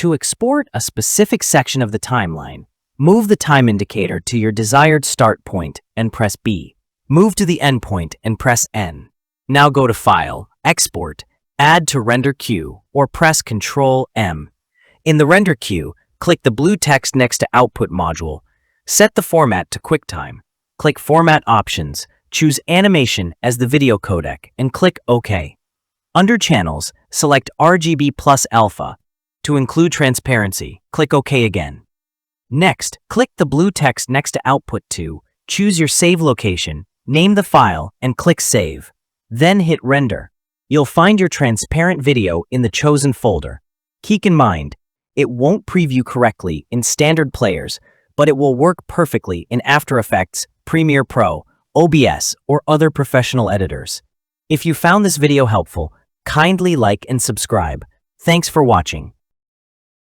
To export a specific section of the timeline, move the time indicator to your desired start point and press B. Move to the end point and press N. Now go to File, Export, Add to Render Queue, or press Ctrl M. In the render queue, click the blue text next to Output module. Set the format to QuickTime. Click Format Options, choose Animation as the video codec, and click OK. Under Channels, select RGB plus Alpha. To include transparency, click OK again. Next, click the blue text next to Output to, choose your save location, name the file, and click Save. Then hit Render. You'll find your transparent video in the chosen folder. Keep in mind, it won't preview correctly in standard players, but it will work perfectly in After Effects, Premiere Pro, OBS, or other professional editors. If you found this video helpful, kindly like and subscribe. Thanks for watching.